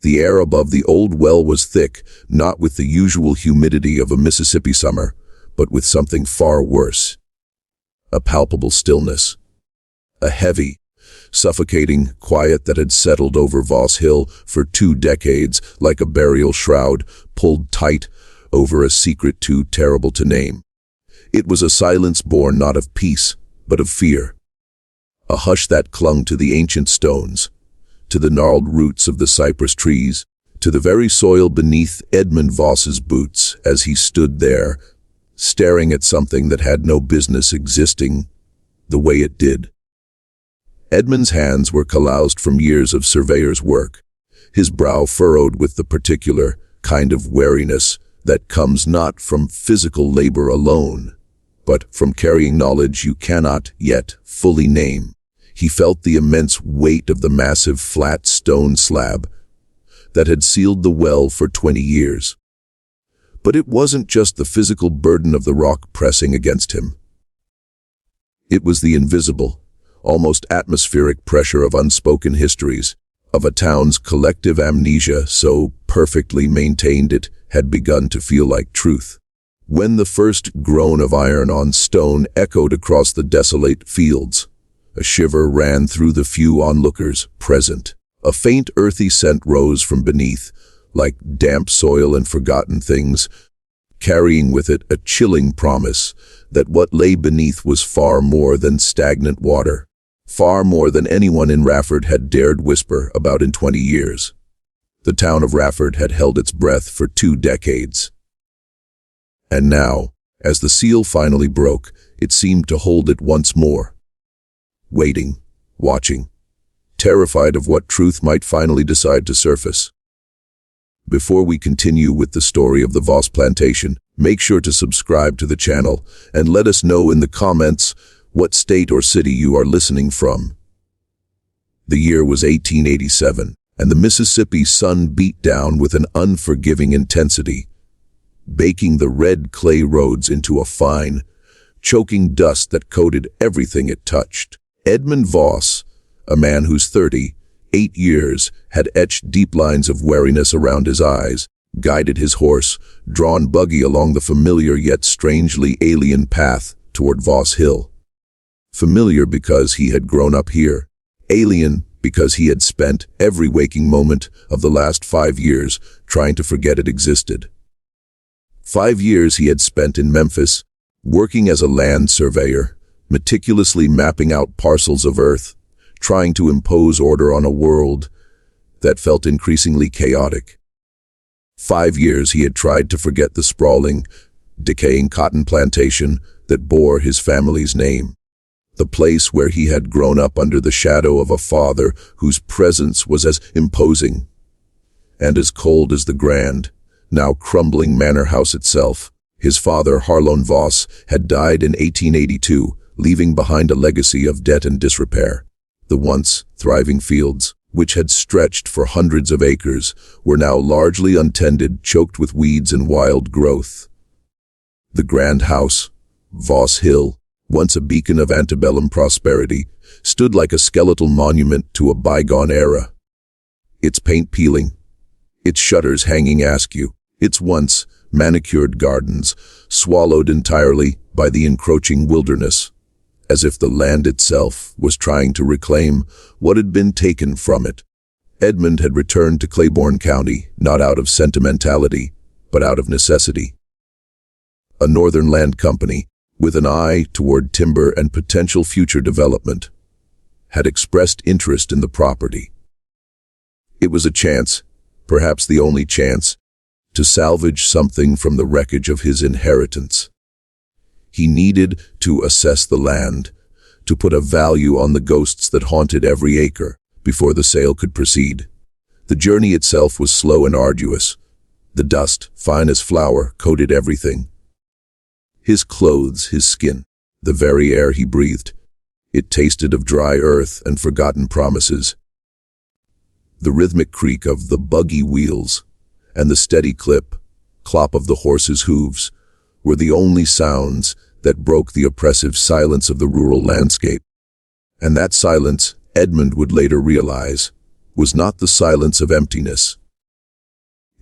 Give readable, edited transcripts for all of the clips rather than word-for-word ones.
The air above the old well was thick, not with the usual humidity of a Mississippi summer, but with something far worse. A palpable stillness. A heavy, suffocating quiet that had settled over Voss Hill for 2 decades, like a burial shroud pulled tight over a secret too terrible to name. It was a silence born not of peace, but of fear. A hush that clung to the ancient stones, to the gnarled roots of the cypress trees, to the very soil beneath Edmund Voss's boots as he stood there, staring at something that had no business existing the way it did. Edmund's hands were calloused from years of surveyor's work, his brow furrowed with the particular kind of weariness that comes not from physical labor alone, but from carrying knowledge you cannot yet fully name. He felt the immense weight of the massive flat stone slab that had sealed the well for 20 years. But it wasn't just the physical burden of the rock pressing against him. It was the invisible, almost atmospheric pressure of unspoken histories, of a town's collective amnesia so perfectly maintained it had begun to feel like truth. When the first groan of iron on stone echoed across the desolate fields, a shiver ran through the few onlookers present. A faint earthy scent rose from beneath, like damp soil and forgotten things, carrying with it a chilling promise that what lay beneath was far more than stagnant water, far more than anyone in Rafford had dared whisper about in 20 years. The town of Rafford had held its breath for 2 decades. And now, as the seal finally broke, it seemed to hold it once more. Waiting, watching, terrified of what truth might finally decide to surface. Before we continue with the story of the Voss plantation, make sure to subscribe to the channel and let us know in the comments what state or city you are listening from. The year was 1887, and the Mississippi sun beat down with an unforgiving intensity, baking the red clay roads into a fine, choking dust that coated everything it touched. Edmund Voss, a man whose 38 years had etched deep lines of weariness around his eyes, guided his horse, drawn buggy along the familiar yet strangely alien path toward Voss Hill. Familiar because he had grown up here, alien because he had spent every waking moment of the last 5 years trying to forget it existed. 5 years he had spent in Memphis, working as a land surveyor, meticulously mapping out parcels of earth, trying to impose order on a world that felt increasingly chaotic. 5 years he had tried to forget the sprawling, decaying cotton plantation that bore his family's name, the place where he had grown up under the shadow of a father whose presence was as imposing and as cold as the grand, now crumbling manor house itself. His father, Harlon Voss, had died in 1882, leaving behind a legacy of debt and disrepair. The once thriving fields, which had stretched for hundreds of acres, were now largely untended, choked with weeds and wild growth. The grand house, Voss Hill, once a beacon of antebellum prosperity, stood like a skeletal monument to a bygone era. Its paint peeling, its shutters hanging askew, its once manicured gardens swallowed entirely by the encroaching wilderness, as if the land itself was trying to reclaim what had been taken from it. Edmund had returned to Claiborne County, not out of sentimentality, but out of necessity. A northern land company, with an eye toward timber and potential future development, had expressed interest in the property. It was a chance, perhaps the only chance, to salvage something from the wreckage of his inheritance. He needed to assess the land, to put a value on the ghosts that haunted every acre before the sale could proceed. The journey itself was slow and arduous. The dust, fine as flour, coated everything. His clothes, his skin, the very air he breathed. It tasted of dry earth and forgotten promises. The rhythmic creak of the buggy wheels and the steady clop of the horse's hooves were the only sounds that broke the oppressive silence of the rural landscape. And that silence, Edmund would later realize, was not the silence of emptiness.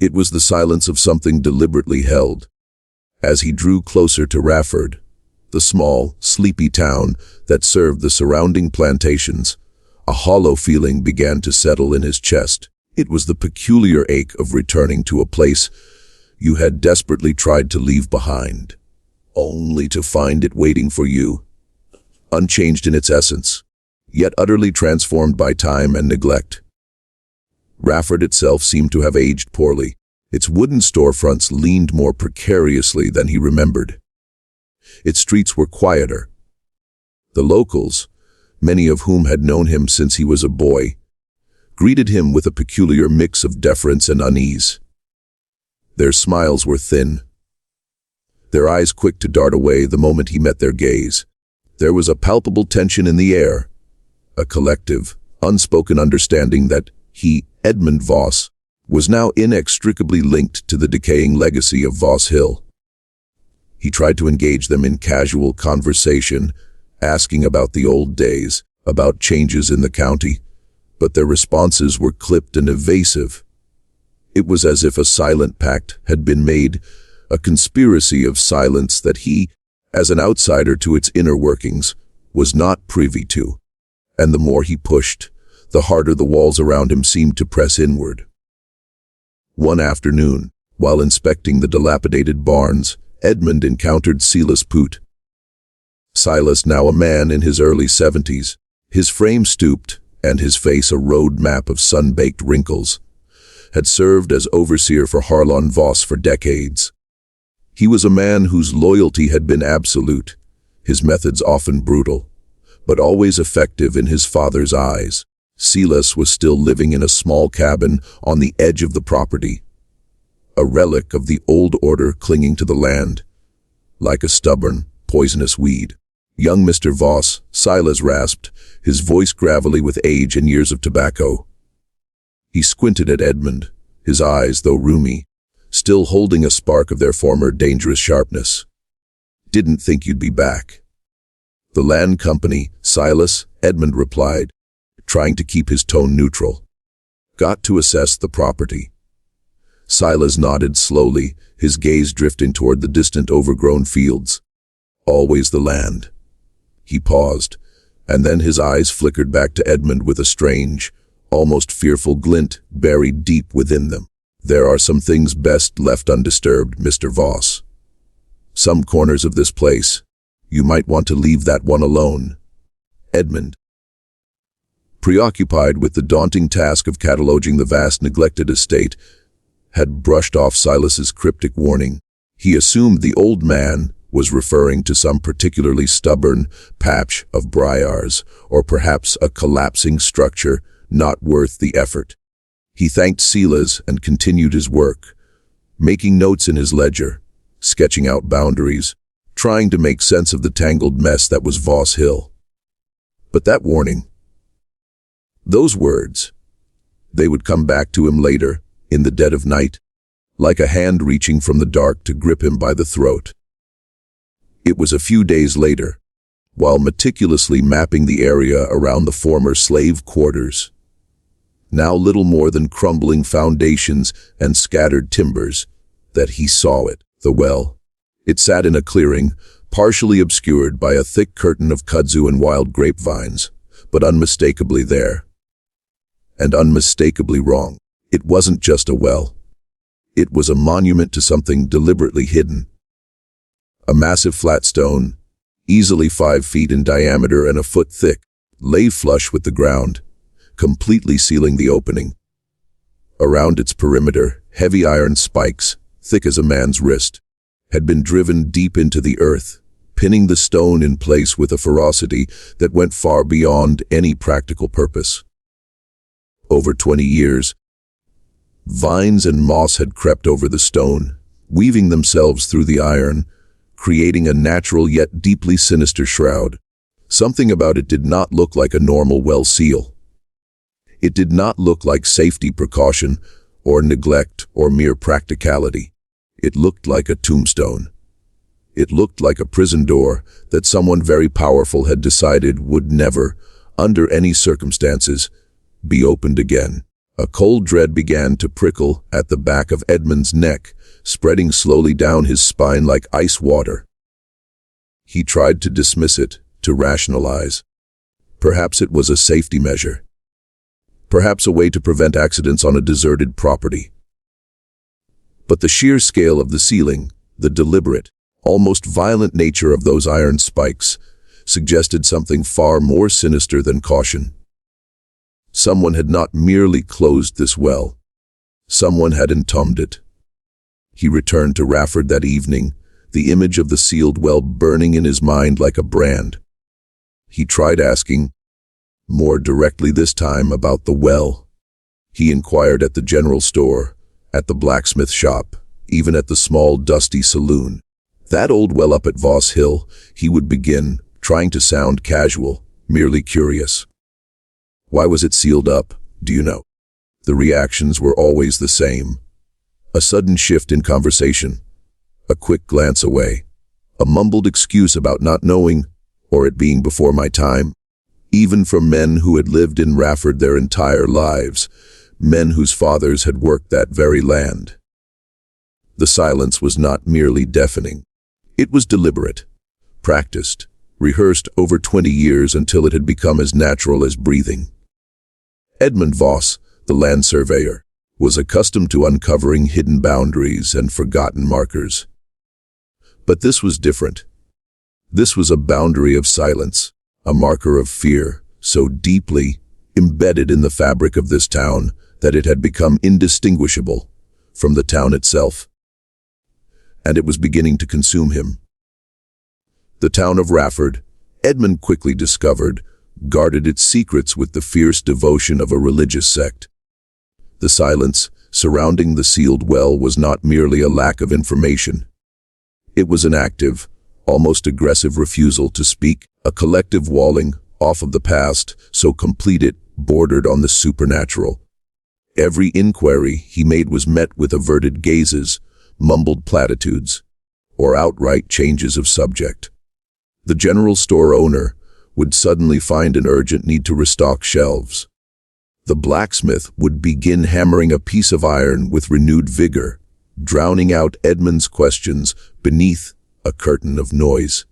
It was the silence of something deliberately held. As he drew closer to Rafford, the small, sleepy town that served the surrounding plantations, a hollow feeling began to settle in his chest. It was the peculiar ache of returning to a place you had desperately tried to leave behind, only to find it waiting for you, unchanged in its essence, yet utterly transformed by time and neglect. Rafford itself seemed to have aged poorly. Its wooden storefronts leaned more precariously than he remembered. Its streets were quieter. The locals, many of whom had known him since he was a boy, greeted him with a peculiar mix of deference and unease. Their smiles were thin, their eyes quick to dart away the moment he met their gaze. There was a palpable tension in the air, a collective, unspoken understanding that he, Edmund Voss, was now inextricably linked to the decaying legacy of Voss Hill. He tried to engage them in casual conversation, asking about the old days, about changes in the county, but their responses were clipped and evasive. It was as if a silent pact had been made, a conspiracy of silence that he, as an outsider to its inner workings, was not privy to. And the more he pushed, the harder the walls around him seemed to press inward. One afternoon, while inspecting the dilapidated barns, Edmund encountered Silas Poot. Silas, now a man in his early 70s, his frame stooped and his face a road map of sun-baked wrinkles, had served as overseer for Harlon Voss for decades. He was a man whose loyalty had been absolute, his methods often brutal, but always effective in his father's eyes. Silas was still living in a small cabin on the edge of the property, a relic of the old order clinging to the land, like a stubborn, poisonous weed. Young Mr. Voss, Silas rasped, his voice gravelly with age and years of tobacco. He squinted at Edmund, his eyes, though rheumy, still holding a spark of their former dangerous sharpness. "Didn't think you'd be back." "The land company, Silas," Edmund replied, trying to keep his tone neutral. "Got to assess the property." Silas nodded slowly, his gaze drifting toward the distant overgrown fields. "Always the land." He paused, and then his eyes flickered back to Edmund with a strange, almost fearful glint buried deep within them. "There are some things best left undisturbed, Mr. Voss. Some corners of this place. You might want to leave that one alone." Edmund, preoccupied with the daunting task of cataloging the vast neglected estate, had brushed off Silas's cryptic warning. He assumed the old man was referring to some particularly stubborn patch of briars, or perhaps a collapsing structure not worth the effort. He thanked Silas and continued his work, making notes in his ledger, sketching out boundaries, trying to make sense of the tangled mess that was Voss Hill. But that warning, those words, they would come back to him later, in the dead of night, like a hand reaching from the dark to grip him by the throat. It was a few days later, while meticulously mapping the area around the former slave quarters, now little more than crumbling foundations and scattered timbers, that he saw it, the well. It sat in a clearing, partially obscured by a thick curtain of kudzu and wild grapevines, but unmistakably there. And unmistakably wrong. It wasn't just a well. It was a monument to something deliberately hidden. A massive flat stone, easily 5 feet in diameter and a foot thick, lay flush with the ground, completely sealing the opening. Around its perimeter, heavy iron spikes, thick as a man's wrist, had been driven deep into the earth, pinning the stone in place with a ferocity that went far beyond any practical purpose. Over 20 years, vines and moss had crept over the stone, weaving themselves through the iron, creating a natural yet deeply sinister shroud. Something about it did not look like a normal well seal. It did not look like safety precaution, or neglect, or mere practicality. It looked like a tombstone. It looked like a prison door that someone very powerful had decided would never, under any circumstances, be opened again. A cold dread began to prickle at the back of Edmund's neck, spreading slowly down his spine like ice water. He tried to dismiss it, to rationalize. Perhaps it was a safety measure. Perhaps a way to prevent accidents on a deserted property. But the sheer scale of the ceiling, the deliberate, almost violent nature of those iron spikes, suggested something far more sinister than caution. Someone had not merely closed this well. Someone had entombed it. He returned to Rafford that evening, the image of the sealed well burning in his mind like a brand. He tried asking, more directly this time, about the well. He inquired at the general store, at the blacksmith shop, even at the small dusty saloon. That old well up at Voss Hill, he would begin, trying to sound casual, merely curious. Why was it sealed up, do you know? The reactions were always the same. A sudden shift in conversation, a quick glance away, a mumbled excuse about not knowing, or it being before my time. Even from men who had lived in Rafford their entire lives, men whose fathers had worked that very land. The silence was not merely deafening. It was deliberate, practiced, rehearsed over 20 years until it had become as natural as breathing. Edmund Voss, the land surveyor, was accustomed to uncovering hidden boundaries and forgotten markers. But this was different. This was a boundary of silence, a marker of fear, so deeply embedded in the fabric of this town that it had become indistinguishable from the town itself. And it was beginning to consume him. The town of Rafford, Edmund quickly discovered, guarded its secrets with the fierce devotion of a religious sect. The silence surrounding the sealed well was not merely a lack of information. It was an active, almost aggressive refusal to speak, a collective walling off of the past, so complete it bordered on the supernatural. Every inquiry he made was met with averted gazes, mumbled platitudes, or outright changes of subject. The general store owner would suddenly find an urgent need to restock shelves. The blacksmith would begin hammering a piece of iron with renewed vigor, drowning out Edmund's questions beneath a curtain of noise.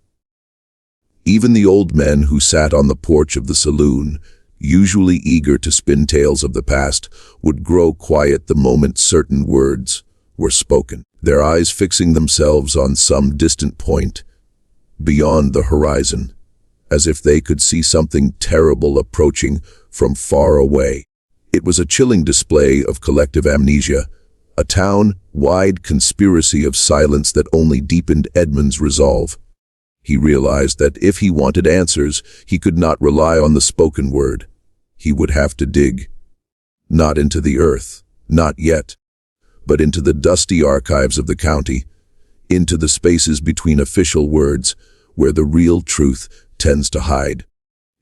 Even the old men who sat on the porch of the saloon, usually eager to spin tales of the past, would grow quiet the moment certain words were spoken, their eyes fixing themselves on some distant point, beyond the horizon, as if they could see something terrible approaching from far away. It was a chilling display of collective amnesia, a town-wide conspiracy of silence that only deepened Edmund's resolve. He realized that if he wanted answers, he could not rely on the spoken word. He would have to dig. Not into the earth, not yet, but into the dusty archives of the county, into the spaces between official words, where the real truth tends to hide.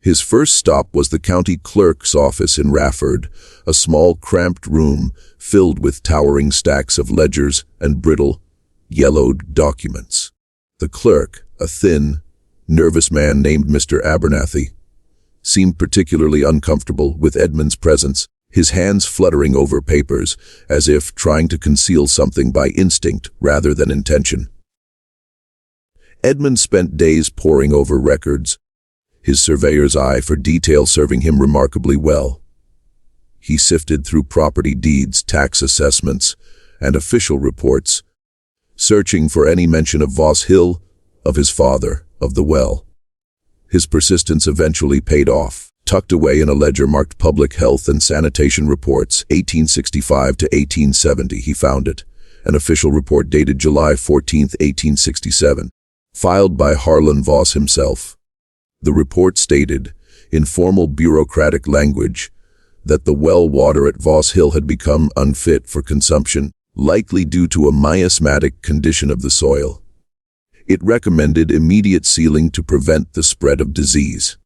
His first stop was the county clerk's office in Rafford, a small cramped room filled with towering stacks of ledgers and brittle, yellowed documents. The clerk, a thin, nervous man named Mr. Abernathy, seemed particularly uncomfortable with Edmund's presence, his hands fluttering over papers, as if trying to conceal something by instinct rather than intention. Edmund spent days poring over records, his surveyor's eye for detail serving him remarkably well. He sifted through property deeds, tax assessments, and official reports, searching for any mention of Voss Hill, of his father, of the well. His persistence eventually paid off. Tucked away in a ledger marked Public Health and Sanitation Reports, 1865 to 1870, he found it, an official report dated July 14, 1867, filed by Harlan Voss himself. The report stated, in formal bureaucratic language, that the well water at Voss Hill had become unfit for consumption, likely due to a miasmatic condition of the soil. It recommended immediate sealing to prevent the spread of disease.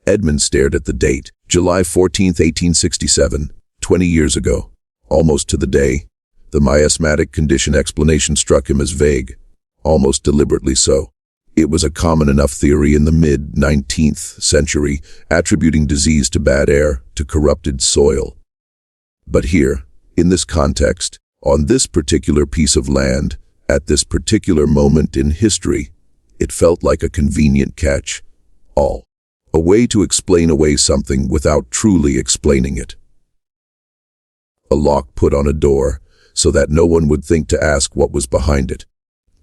Edmund stared at the date, July 14, 1867, 20 years ago. Almost to the day, the miasmatic condition explanation struck him as vague, almost deliberately so. It was a common enough theory in the mid-19th century, attributing disease to bad air, to corrupted soil. But here, in this context, on this particular piece of land, at this particular moment in history, it felt like a convenient catch-all. A way to explain away something without truly explaining it. A lock put on a door, so that no one would think to ask what was behind it.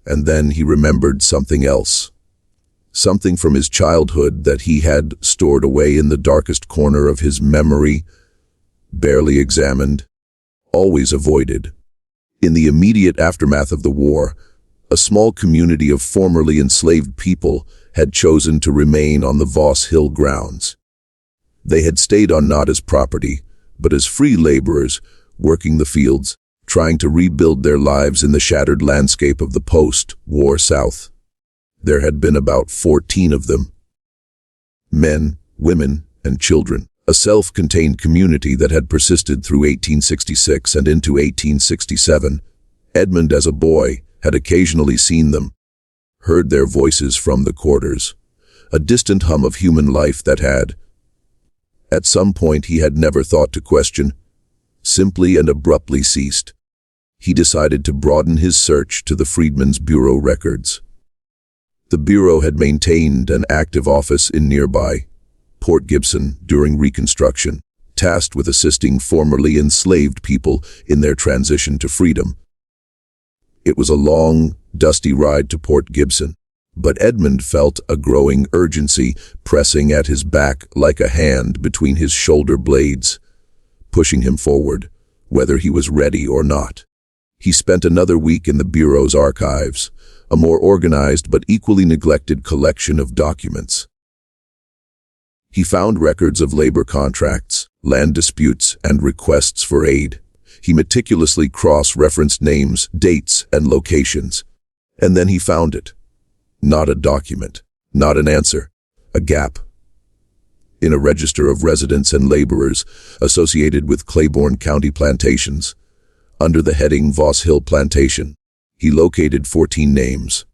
And then he remembered something else. Something from his childhood that he had stored away in the darkest corner of his memory, barely examined, always avoided. In the immediate aftermath of the war, a small community of formerly enslaved people had chosen to remain on the Voss Hill grounds. They had stayed on not as property, but as free laborers, working the fields, trying to rebuild their lives in the shattered landscape of the post-war South. There had been about 14 of them. Men, women, and children. A self-contained community that had persisted through 1866 and into 1867. Edmund, as a boy, had occasionally seen them, heard their voices from the quarters, a distant hum of human life that had, at some point he had never thought to question, simply and abruptly ceased. He decided to broaden his search to the Freedmen's Bureau records. The Bureau had maintained an active office in nearby Port Gibson during Reconstruction, tasked with assisting formerly enslaved people in their transition to freedom. It was a long, dusty ride to Port Gibson, but Edmund felt a growing urgency pressing at his back like a hand between his shoulder blades, pushing him forward, whether he was ready or not. He spent another week in the Bureau's archives, a more organized but equally neglected collection of documents. He found records of labor contracts, land disputes, and requests for aid. He meticulously cross-referenced names, dates, and locations. And then he found it. Not a document, not an answer, a gap. In a register of residents and laborers associated with Claiborne County Plantations, under the heading Voss Hill Plantation, he located 14 names.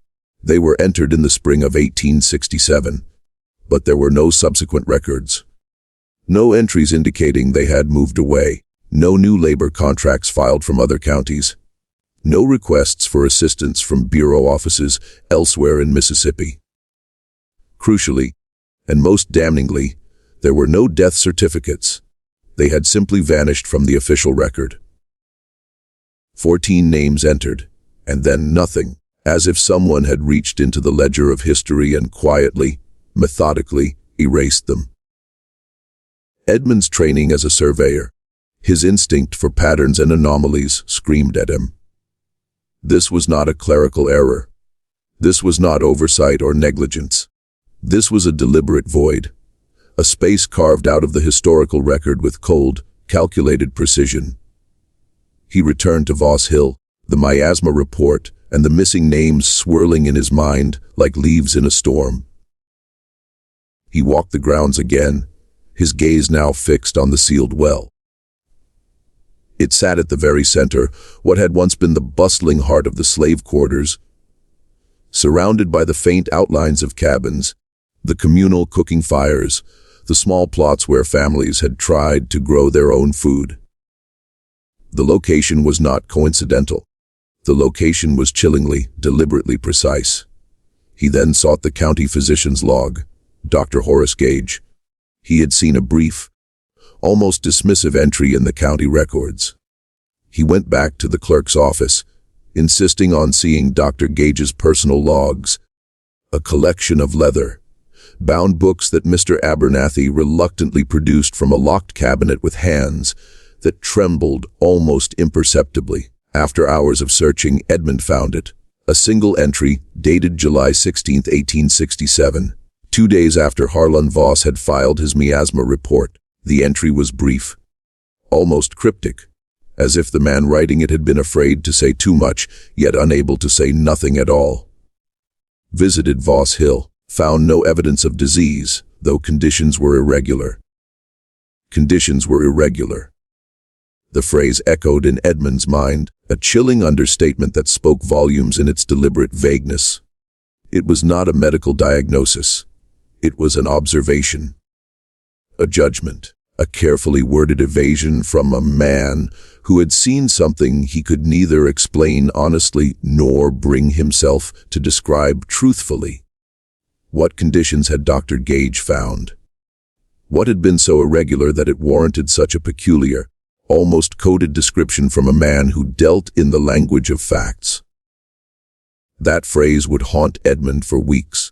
They were entered in the spring of 1867, but there were no subsequent records. No entries indicating they had moved away. No new labor contracts filed from other counties. No requests for assistance from Bureau offices elsewhere in Mississippi. Crucially, and most damningly, there were no death certificates. They had simply vanished from the official record. 14 names entered, and then nothing, as if someone had reached into the ledger of history and quietly, methodically, erased them. Edmund's training as a surveyor, his instinct for patterns and anomalies, screamed at him. This was not a clerical error. This was not oversight or negligence. This was a deliberate void, a space carved out of the historical record with cold, calculated precision. He returned to Voss Hill, the miasma report and the missing names swirling in his mind like leaves in a storm. He walked the grounds again, his gaze now fixed on the sealed well. It sat at the very center, what had once been the bustling heart of the slave quarters. Surrounded by the faint outlines of cabins, the communal cooking fires, the small plots where families had tried to grow their own food. The location was not coincidental. The location was chillingly, deliberately precise. He then sought the county physician's log, Dr. Horace Gage. He had seen a brief, almost dismissive entry in the county records. He went back to the clerk's office, insisting on seeing Dr. Gage's personal logs, a collection of leather-bound books that Mr. Abernathy reluctantly produced from a locked cabinet with hands that trembled almost imperceptibly. After hours of searching, Edmund found it, a single entry dated July 16, 1867, 2 days after Harlan Voss had filed his miasma report. The entry was brief, almost cryptic, as if the man writing it had been afraid to say too much, yet unable to say nothing at all. Visited Voss Hill, found no evidence of disease, though conditions were irregular. Conditions were irregular. The phrase echoed in Edmund's mind, a chilling understatement that spoke volumes in its deliberate vagueness. It was not a medical diagnosis. It was an observation. A judgment. a carefully worded evasion from a man who had seen something he could neither explain honestly nor bring himself to describe truthfully. What conditions had Dr. Gage found? What had been so irregular that it warranted such a peculiar, almost coded description from a man who dealt in the language of facts? That phrase would haunt Edmund for weeks.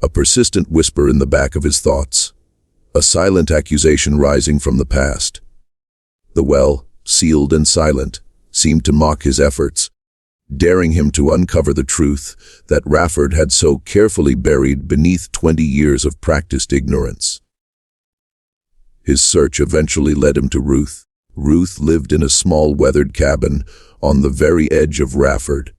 A persistent whisper in the back of his thoughts. A silent accusation rising from the past. The well, sealed and silent, seemed to mock his efforts, daring him to uncover the truth that Rafford had so carefully buried beneath 20 years of practiced ignorance. His search eventually led him to Ruth. Ruth lived in a small weathered cabin on the very edge of Rafford,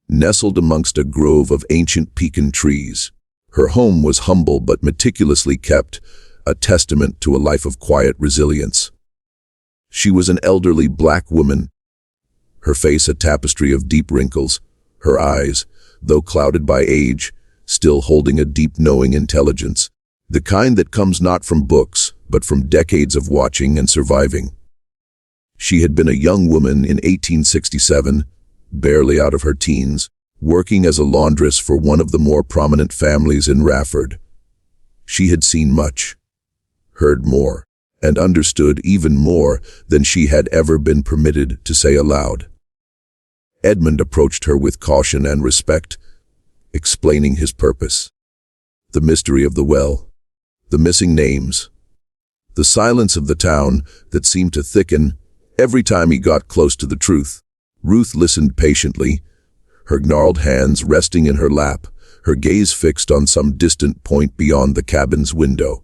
nestled amongst a grove of ancient pecan trees. Her home was humble but meticulously kept, a testament to a life of quiet resilience. She was an elderly black woman, her face a tapestry of deep wrinkles, her eyes, though clouded by age, still holding a deep knowing intelligence, the kind that comes not from books, but from decades of watching and surviving. She had been a young woman in 1867, barely out of her teens, working as a laundress for one of the more prominent families in Rafford. She had seen much, heard more, and understood even more than she had ever been permitted to say aloud. Edmund approached her with caution and respect, explaining his purpose. The mystery of the well, the missing names, the silence of the town that seemed to thicken every time he got close to the truth. Ruth listened patiently, her gnarled hands resting in her lap, her gaze fixed on some distant point beyond the cabin's window.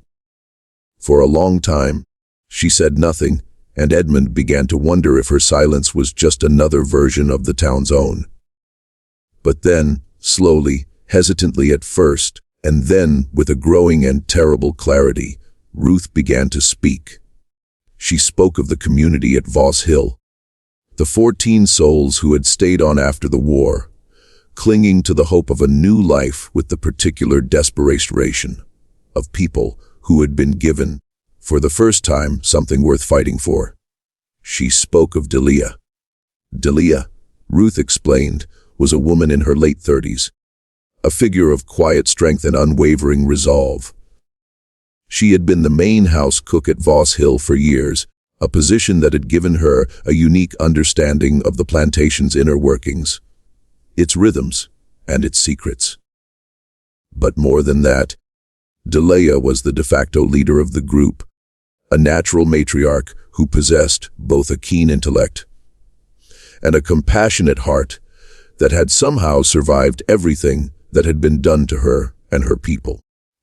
For a long time, she said nothing, and Edmund began to wonder if her silence was just another version of the town's own. But then, slowly, hesitantly at first, and then, with a growing and terrible clarity, Ruth began to speak. She spoke of the community at Voss Hill, the 14 souls who had stayed on after the war, clinging to the hope of a new life with the particular desperation of people who had been given, for the first time, something worth fighting for. She spoke of Delia. Delia, Ruth explained, was a woman in her late 30s, a figure of quiet strength and unwavering resolve. She had been the main house cook at Voss Hill for years, a position that had given her a unique understanding of the plantation's inner workings, its rhythms, and its secrets. But more than that, Delia was the de facto leader of the group, a natural matriarch who possessed both a keen intellect and a compassionate heart that had somehow survived everything that had been done to her and her people.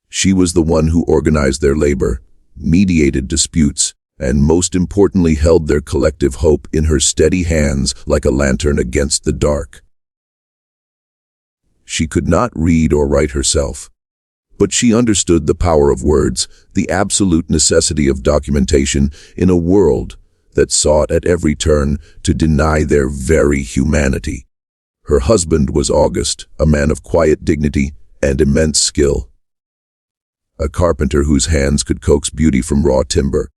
She was the one who organized their labor, mediated disputes, and most importantly held their collective hope in her steady hands like a lantern against the dark. She could not read or write herself, but she understood the power of words, the absolute necessity of documentation in a world that sought at every turn to deny their very humanity. Her husband was August, a man of quiet dignity and immense skill, a carpenter whose hands could coax beauty from raw timber.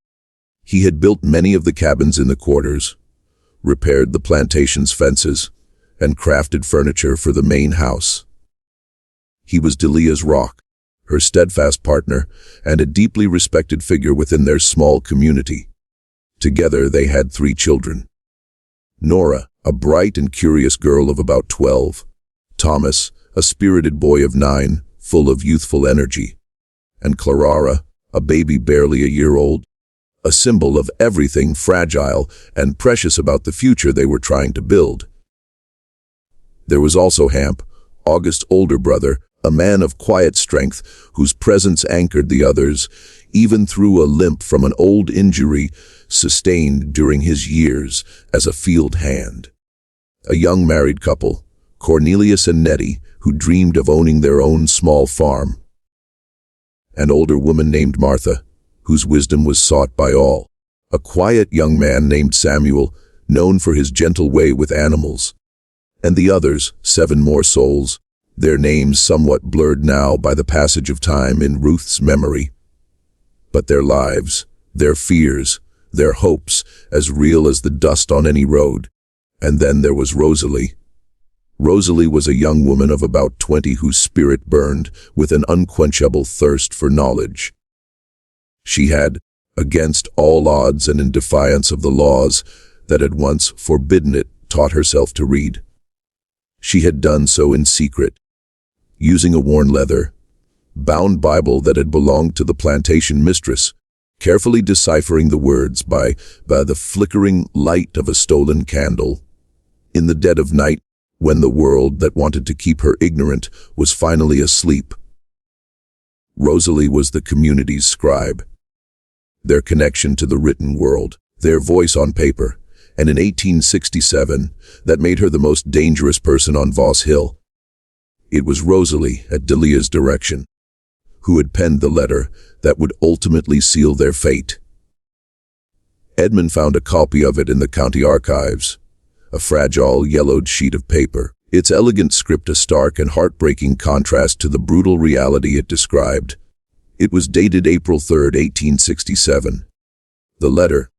He had built many of the cabins in the quarters, repaired the plantation's fences, and crafted furniture for the main house. He was Delia's rock, her steadfast partner, and a deeply respected figure within their small community. Together they had 3 children. Nora, a bright and curious girl of about 12. Thomas, a spirited boy of 9, full of youthful energy. And Clara, a baby barely a year old, a symbol of everything fragile and precious about the future they were trying to build. There was also Hamp, August's older brother, a man of quiet strength whose presence anchored the others, even through a limp from an old injury sustained during his years as a field hand. A young married couple, Cornelius and Nettie, who dreamed of owning their own small farm. An older woman named Martha, whose wisdom was sought by all. A quiet young man named Samuel, known for his gentle way with animals. And the others, 7 more souls, their names somewhat blurred now by the passage of time in Ruth's memory. But their lives, their fears, their hopes, as real as the dust on any road. And then there was Rosalie. Rosalie was a young woman of about 20 whose spirit burned with an unquenchable thirst for knowledge. She had, against all odds and in defiance of the laws that had once forbidden it, taught herself to read. She had done so in secret, using a worn leather, bound Bible that had belonged to the plantation mistress, carefully deciphering the words by the flickering light of a stolen candle. In the dead of night, when the world that wanted to keep her ignorant was finally asleep, Rosalie was the community's scribe. Their connection to the written world, their voice on paper, and in 1867, that made her the most dangerous person on Voss Hill. It was Rosalie, at Delia's direction, who had penned the letter that would ultimately seal their fate. Edmund found a copy of it in the county archives, a fragile, yellowed sheet of paper, its elegant script a stark and heartbreaking contrast to the brutal reality it described. It was dated April 3, 1867. The letter,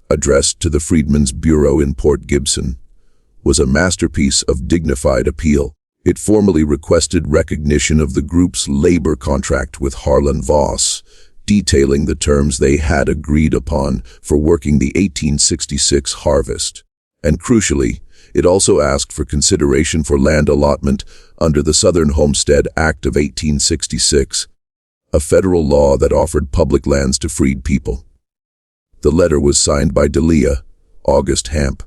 addressed to the Freedmen's Bureau in Port Gibson, was a masterpiece of dignified appeal. It formally requested recognition of the group's labor contract with Harlan Voss, detailing the terms they had agreed upon for working the 1866 harvest. And crucially, it also asked for consideration for land allotment under the Southern Homestead Act of 1866, a federal law that offered public lands to freed people. The letter was signed by Delia, August Hamp,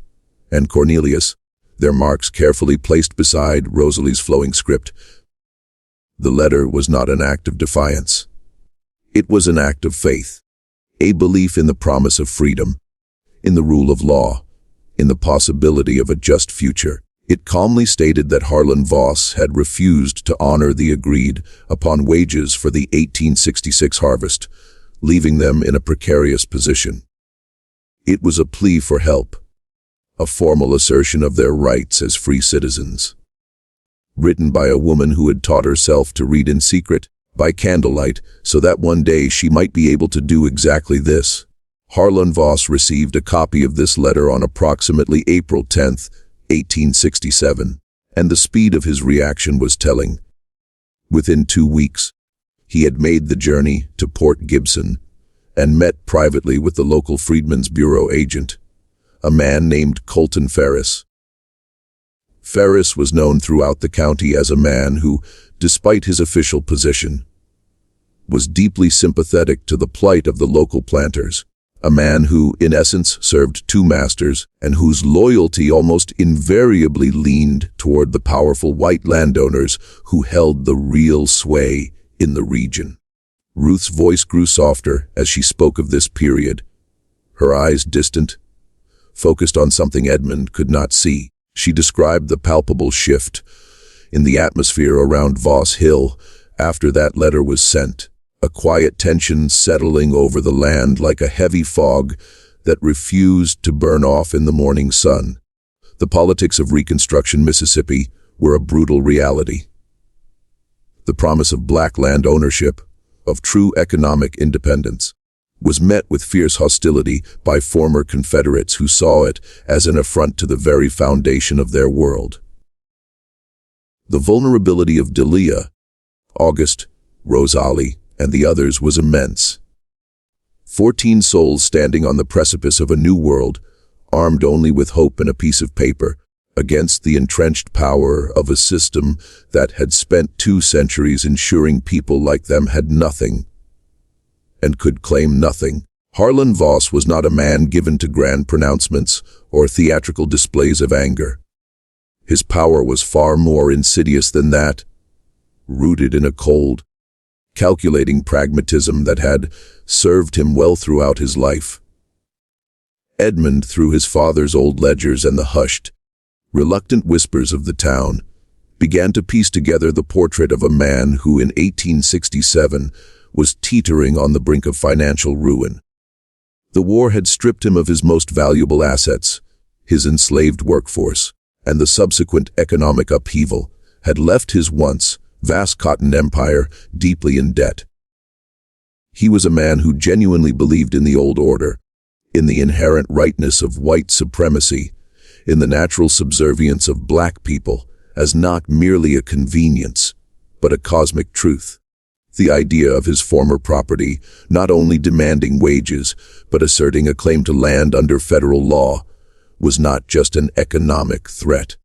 and Cornelius, their marks carefully placed beside Rosalie's flowing script. The letter was not an act of defiance. It was an act of faith, a belief in the promise of freedom, in the rule of law, in the possibility of a just future. It calmly stated that Harlan Voss had refused to honor the agreed upon wages for the 1866 harvest, leaving them in a precarious position. It was a plea for help, a formal assertion of their rights as free citizens. Written by a woman who had taught herself to read in secret, by candlelight, so that one day she might be able to do exactly this. Harlan Voss received a copy of this letter on approximately April 10, 1867, and the speed of his reaction was telling. Within 2 weeks, he had made the journey to Port Gibson and met privately with the local Freedmen's Bureau agent, a man named Colton Ferris. Ferris was known throughout the county as a man who, despite his official position, was deeply sympathetic to the plight of the local planters, a man who, in essence, served two masters and whose loyalty almost invariably leaned toward the powerful white landowners who held the real sway in the region. Ruth's voice grew softer as she spoke of this period, her eyes distant, focused on something Edmund could not see. She described the palpable shift in the atmosphere around Voss Hill after that letter was sent, a quiet tension settling over the land like a heavy fog that refused to burn off in the morning sun. The politics of Reconstruction Mississippi were a brutal reality. The promise of black land ownership, of true economic independence, was met with fierce hostility by former Confederates who saw it as an affront to the very foundation of their world. The vulnerability of Delia, August, Rosalie, and the others was immense. 14 souls standing on the precipice of a new world, armed only with hope and a piece of paper, against the entrenched power of a system that had spent 2 centuries ensuring people like them had nothing and could claim nothing. Harlan Voss was not a man given to grand pronouncements or theatrical displays of anger. His power was far more insidious than that, rooted in a cold, calculating pragmatism that had served him well throughout his life. Edmund, through his father's old ledgers and the hushed, reluctant whispers of the town, began to piece together the portrait of a man who in 1867 was teetering on the brink of financial ruin. The war had stripped him of his most valuable assets, his enslaved workforce, and the subsequent economic upheaval had left his once vast cotton empire deeply in debt. He was a man who genuinely believed in the old order, in the inherent rightness of white supremacy, in the natural subservience of black people as not merely a convenience, but a cosmic truth. The idea of his former property not only demanding wages, but asserting a claim to land under federal law, was not just an economic threat.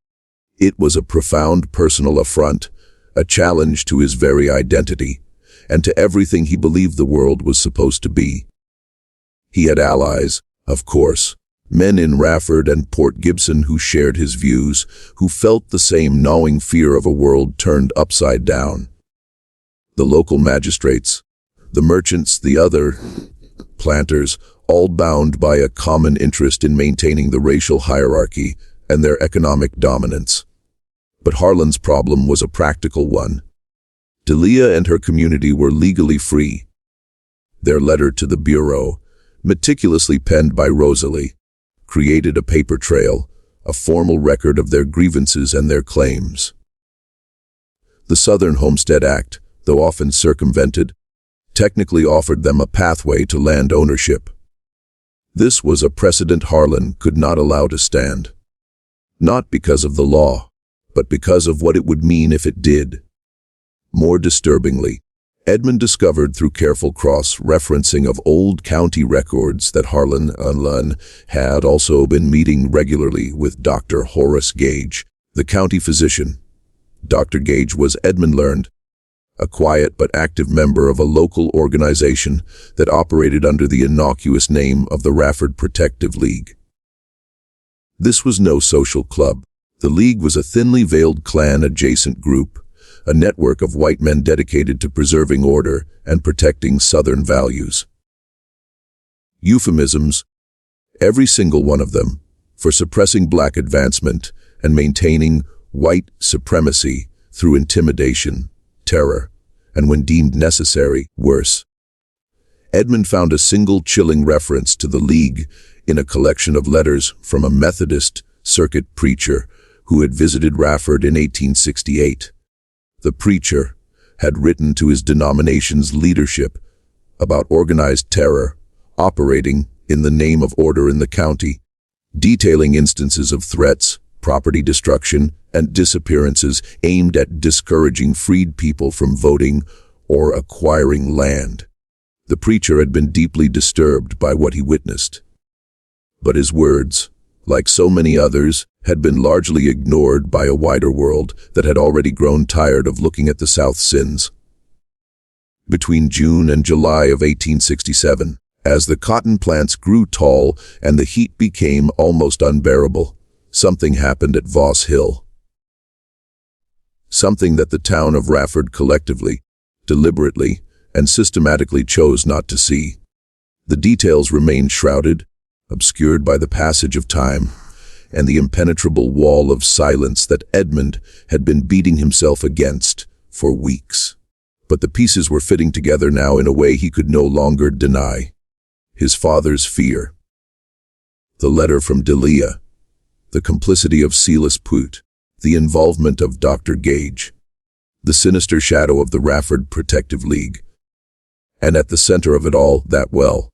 It was a profound personal affront, a challenge to his very identity, and to everything he believed the world was supposed to be. He had allies, of course, men in Rafford and Port Gibson who shared his views, who felt the same gnawing fear of a world turned upside down. The local magistrates, the merchants, the other planters, all bound by a common interest in maintaining the racial hierarchy and their economic dominance. But Harlan's problem was a practical one. Delia and her community were legally free. Their letter to the Bureau, meticulously penned by Rosalie, created a paper trail, a formal record of their grievances and their claims. The Southern Homestead Act, though often circumvented, technically offered them a pathway to land ownership. This was a precedent Harlan could not allow to stand. Not because of the law, but because of what it would mean if it did. More disturbingly, Edmund discovered through careful cross-referencing of old county records that Harlan had also been meeting regularly with Dr. Horace Gage, the county physician. Dr. Gage was, Edmund learned, a quiet but active member of a local organization that operated under the innocuous name of the Rafford Protective League. This was no social club. The League was a thinly veiled clan-adjacent group, a network of white men dedicated to preserving order and protecting Southern values. Euphemisms, every single one of them, for suppressing black advancement and maintaining white supremacy through intimidation, terror, and when deemed necessary, worse. Edmund found a single chilling reference to the League in a collection of letters from a Methodist circuit preacher who had visited Rafford in 1868. The preacher had written to his denomination's leadership about organized terror operating in the name of order in the county, detailing instances of threats, property destruction, and disappearances aimed at discouraging freed people from voting or acquiring land. The preacher had been deeply disturbed by what he witnessed. But his words, like so many others, had been largely ignored by a wider world that had already grown tired of looking at the South's sins. Between June and July of 1867, as the cotton plants grew tall and the heat became almost unbearable, something happened at Voss Hill. Something that the town of Rafford collectively, deliberately, and systematically chose not to see. The details remained shrouded, obscured by the passage of time, and the impenetrable wall of silence that Edmund had been beating himself against for weeks. But the pieces were fitting together now in a way he could no longer deny. His father's fear. The letter from Delia. The complicity of Silas Poot. The involvement of Dr. Gage. The sinister shadow of the Rafford Protective League. And at the center of it all, that well.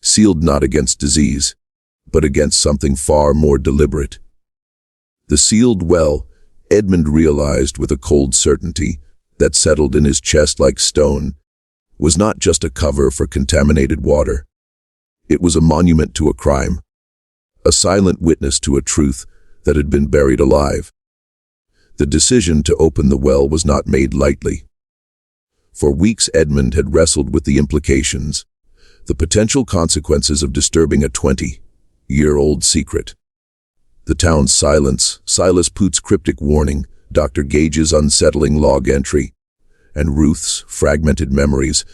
Sealed not against disease, but against something far more deliberate. The sealed well, Edmund realized with a cold certainty that settled in his chest like stone, was not just a cover for contaminated water. It was a monument to a crime, a silent witness to a truth that had been buried alive. The decision to open the well was not made lightly. For weeks Edmund had wrestled with the implications, the potential consequences of disturbing a 20-year-old secret. The town's silence, Silas Poot's cryptic warning, Dr. Gage's unsettling log entry, and Ruth's fragmented memories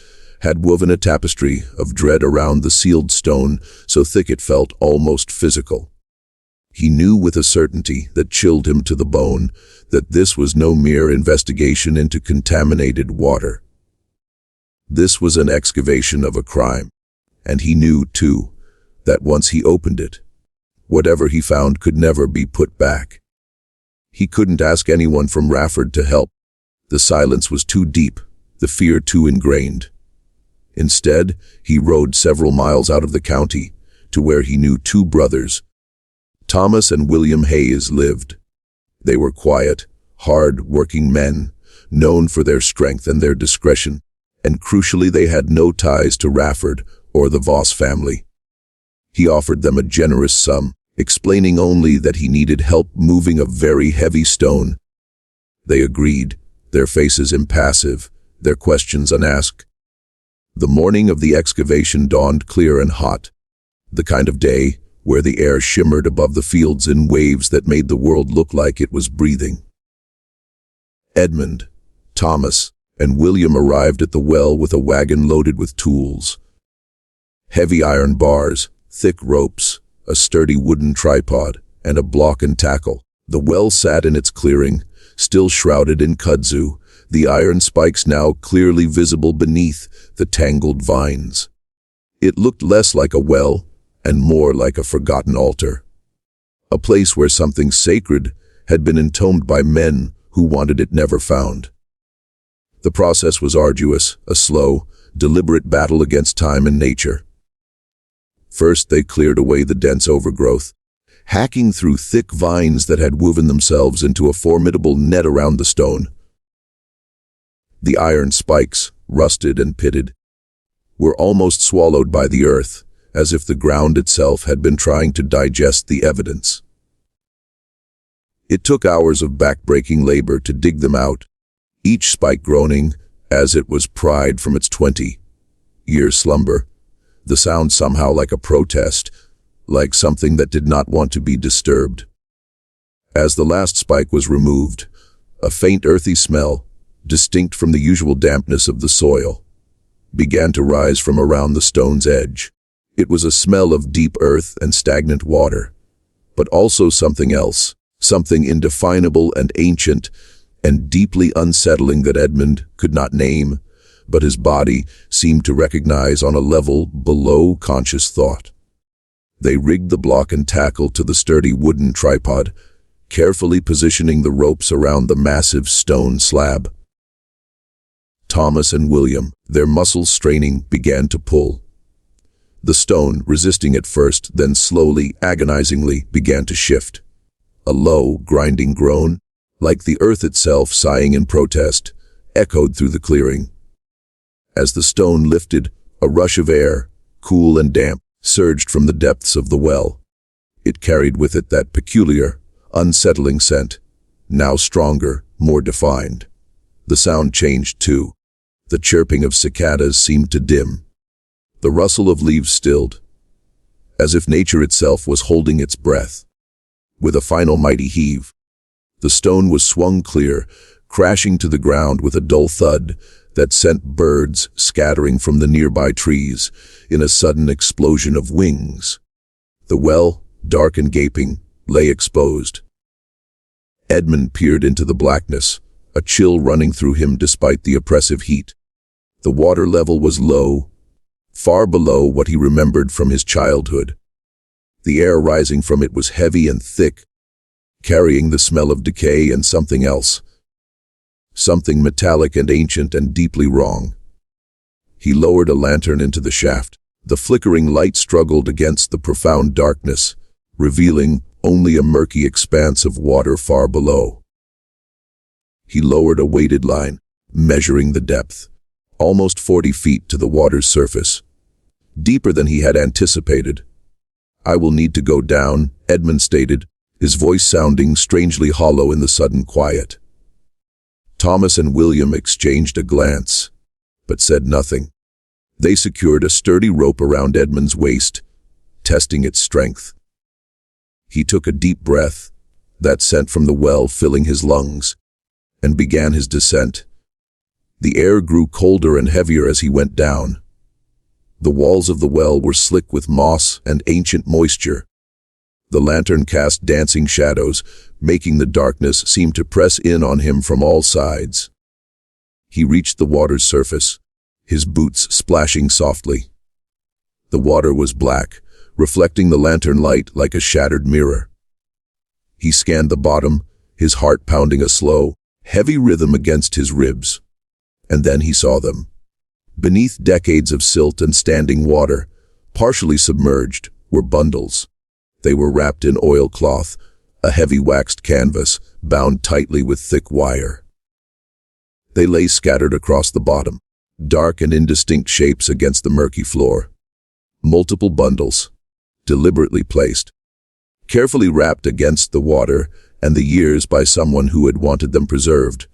had woven a tapestry of dread around the sealed stone so thick it felt almost physical. He knew with a certainty that chilled him to the bone that this was no mere investigation into contaminated water. This was an excavation of a crime, and he knew, too, that once he opened it, whatever he found could never be put back. He couldn't ask anyone from Rafford to help. The silence was too deep, the fear too ingrained. Instead, he rode several miles out of the county, to where he knew two brothers. Thomas and William Hayes lived. They were quiet, hard-working men, known for their strength and their discretion, and crucially they had no ties to Rafford or the Voss family. He offered them a generous sum, explaining only that he needed help moving a very heavy stone. They agreed, their faces impassive, their questions unasked. The morning of the excavation dawned clear and hot, the kind of day where the air shimmered above the fields in waves that made the world look like it was breathing. Edmund, Thomas, and William arrived at the well with a wagon loaded with tools. Heavy iron bars, thick ropes, a sturdy wooden tripod, and a block and tackle. The well sat in its clearing, still shrouded in kudzu, the iron spikes now clearly visible beneath the tangled vines. It looked less like a well and more like a forgotten altar, a place where something sacred had been entombed by men who wanted it never found. The process was arduous, a slow, deliberate battle against time and nature. First, they cleared away the dense overgrowth, hacking through thick vines that had woven themselves into a formidable net around the stone. The iron spikes, rusted and pitted, were almost swallowed by the earth, as if the ground itself had been trying to digest the evidence. It took hours of back-breaking labor to dig them out, each spike groaning as it was pried from its 20-year slumber, the sound somehow like a protest, like something that did not want to be disturbed. As the last spike was removed, a faint earthy smell, distinct from the usual dampness of the soil, began to rise from around the stone's edge. It was a smell of deep earth and stagnant water, but also something else, something indefinable and ancient and deeply unsettling that Edmund could not name, but his body seemed to recognize on a level below conscious thought. They rigged the block and tackle to the sturdy wooden tripod, carefully positioning the ropes around the massive stone slab. Thomas and William, their muscles straining, began to pull. The stone, resisting at first, then slowly, agonizingly, began to shift. A low, grinding groan, like the earth itself sighing in protest, echoed through the clearing. As the stone lifted, a rush of air, cool and damp, surged from the depths of the well. It carried with it that peculiar, unsettling scent, now stronger, more defined. The sound changed too. The chirping of cicadas seemed to dim. The rustle of leaves stilled, as if nature itself was holding its breath. With a final mighty heave, the stone was swung clear, crashing to the ground with a dull thud that sent birds scattering from the nearby trees in a sudden explosion of wings. The well, dark and gaping, lay exposed. Edmund peered into the blackness, a chill running through him despite the oppressive heat. The water level was low, far below what he remembered from his childhood. The air rising from it was heavy and thick, carrying the smell of decay and something else. Something metallic and ancient and deeply wrong. He lowered a lantern into the shaft. The flickering light struggled against the profound darkness, revealing only a murky expanse of water far below. He lowered a weighted line, measuring the depth, almost 40 feet to the water's surface, deeper than he had anticipated. "I will need to go down," Edmund stated, his voice sounding strangely hollow in the sudden quiet. Thomas and William exchanged a glance, but said nothing. They secured a sturdy rope around Edmund's waist, testing its strength. He took a deep breath, that scent from the well filling his lungs, and began his descent. The air grew colder and heavier as he went down. The walls of the well were slick with moss and ancient moisture. The lantern cast dancing shadows, making the darkness seem to press in on him from all sides. He reached the water's surface, his boots splashing softly. The water was black, reflecting the lantern light like a shattered mirror. He scanned the bottom, his heart pounding a slow, heavy rhythm against his ribs. And then he saw them. Beneath decades of silt and standing water, partially submerged, were bundles. They were wrapped in oilcloth, a heavy waxed canvas, bound tightly with thick wire. They lay scattered across the bottom, dark and indistinct shapes against the murky floor. Multiple bundles, deliberately placed, carefully wrapped against the water and the years by someone who had wanted them preserved,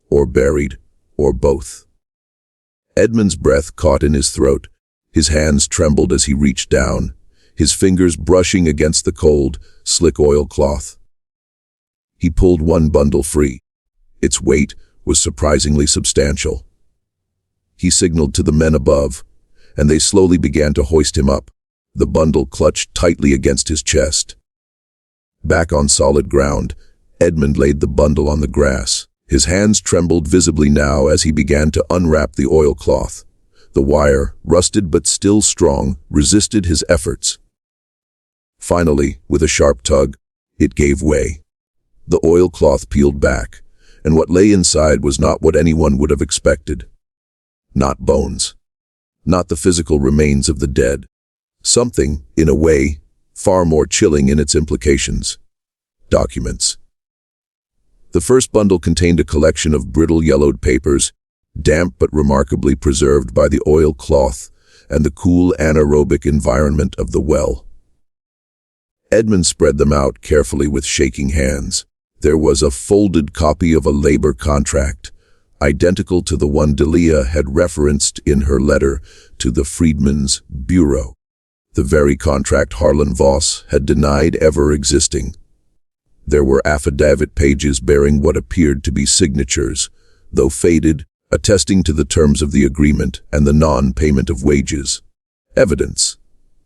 or buried, or both. Edmund's breath caught in his throat. His hands trembled as he reached down, his fingers brushing against the cold, slick oilcloth. He pulled one bundle free. Its weight was surprisingly substantial. He signaled to the men above, and they slowly began to hoist him up, the bundle clutched tightly against his chest. Back on solid ground, Edmund laid the bundle on the grass. His hands trembled visibly now as he began to unwrap the oilcloth. The wire, rusted but still strong, resisted his efforts. Finally, with a sharp tug, it gave way. The oilcloth peeled back, and what lay inside was not what anyone would have expected. Not bones. Not the physical remains of the dead. Something, in a way, far more chilling in its implications. Documents. The first bundle contained a collection of brittle yellowed papers, damp but remarkably preserved by the oilcloth and the cool anaerobic environment of the well. Edmund spread them out carefully with shaking hands. There was a folded copy of a labor contract, identical to the one Delia had referenced in her letter to the Freedmen's Bureau. The very contract Harlan Voss had denied ever existing. There were affidavit pages bearing what appeared to be signatures, though faded, attesting to the terms of the agreement and the non-payment of wages. Evidence.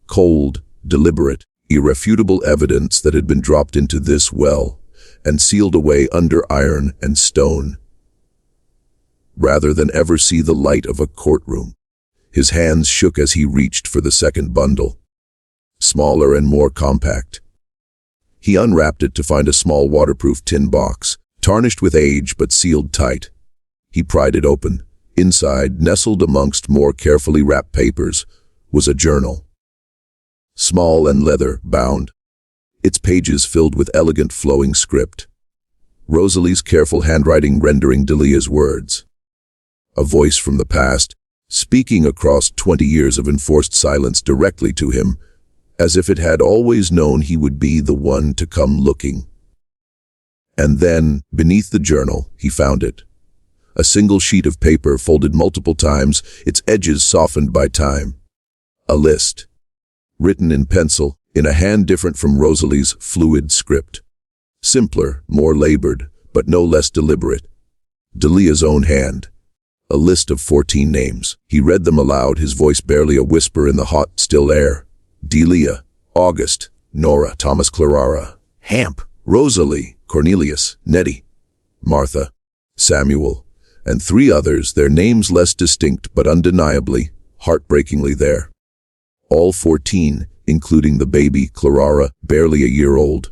Cold, deliberate, irrefutable evidence that had been dropped into this well and sealed away under iron and stone. Rather than ever see the light of a courtroom, his hands shook as he reached for the second bundle. Smaller and more compact. He unwrapped it to find a small waterproof tin box, tarnished with age but sealed tight. He pried it open. Inside, nestled amongst more carefully wrapped papers, was a journal. Small and leather-bound, its pages filled with elegant flowing script. Rosalie's careful handwriting rendering Delia's words. A voice from the past, speaking across 20 years of enforced silence directly to him, as if it had always known he would be the one to come looking. And then, beneath the journal, he found it. A single sheet of paper folded multiple times, its edges softened by time. A list. Written in pencil, in a hand different from Rosalie's fluid script. Simpler, more labored, but no less deliberate. Delia's own hand. A list of 14 names. He read them aloud, his voice barely a whisper in the hot, still air. Delia, August, Nora, Thomas, Clara, Hamp, Rosalie, Cornelius, Nettie, Martha, Samuel, and 3 others, their names less distinct but undeniably, heartbreakingly there. All 14, including the baby, Clara, barely a year old.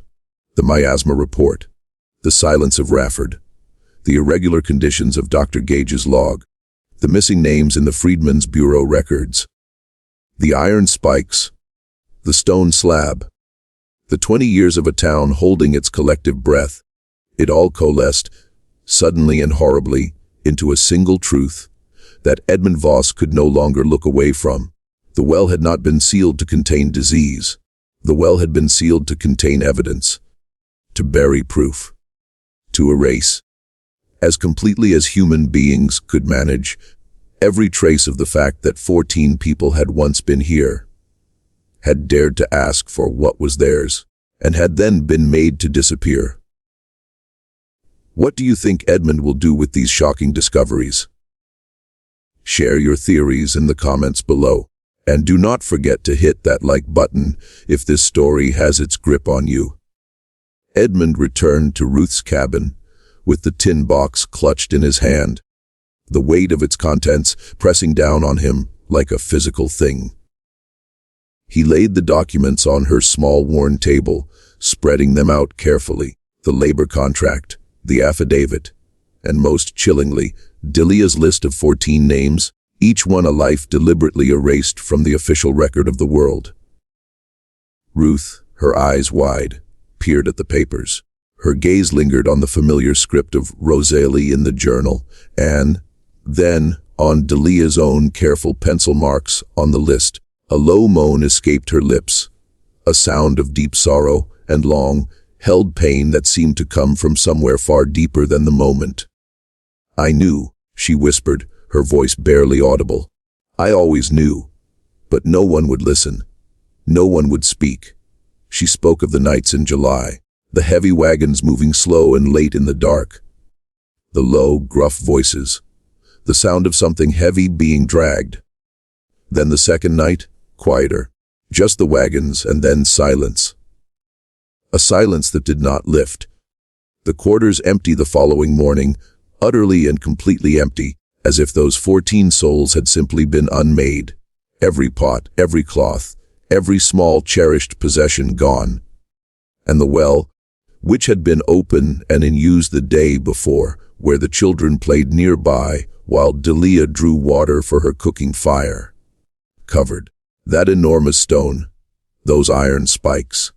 The miasma report. The silence of Rafford. The irregular conditions of Dr. Gage's log. The missing names in the Freedmen's Bureau records. The iron spikes. The stone slab. The 20 years of a town holding its collective breath. It all coalesced, suddenly and horribly, into a single truth that Edmund Voss could no longer look away from. The well had not been sealed to contain disease. The well had been sealed to contain evidence, to bury proof, to erase, as completely as human beings could manage, every trace of the fact that 14 people had once been here, had dared to ask for what was theirs, and had then been made to disappear. What do you think Edmund will do with these shocking discoveries? Share your theories in the comments below, and do not forget to hit that like button if this story has its grip on you. Edmund returned to Ruth's cabin, with the tin box clutched in his hand, the weight of its contents pressing down on him like a physical thing. He laid the documents on her small worn table, spreading them out carefully, the labor contract, the affidavit, and most chillingly, Delia's list of 14 names, each one a life deliberately erased from the official record of the world. Ruth, her eyes wide, peered at the papers. Her gaze lingered on the familiar script of Rosalie in the journal, and then on Delia's own careful pencil marks on the list. A low moan escaped her lips, a sound of deep sorrow and long-held pain that seemed to come from somewhere far deeper than the moment. "I knew," she whispered, her voice barely audible. "I always knew." But no one would listen. No one would speak. She spoke of the nights in July, the heavy wagons moving slow and late in the dark, the low, gruff voices, the sound of something heavy being dragged. Then the second night, quieter, just the wagons and then silence. A silence that did not lift. The quarters empty the following morning, utterly and completely empty, as if those 14 souls had simply been unmade. Every pot, every cloth, every small cherished possession gone. And the well, which had been open and in use the day before, where the children played nearby while Delia drew water for her cooking fire. Covered. That enormous stone, those iron spikes.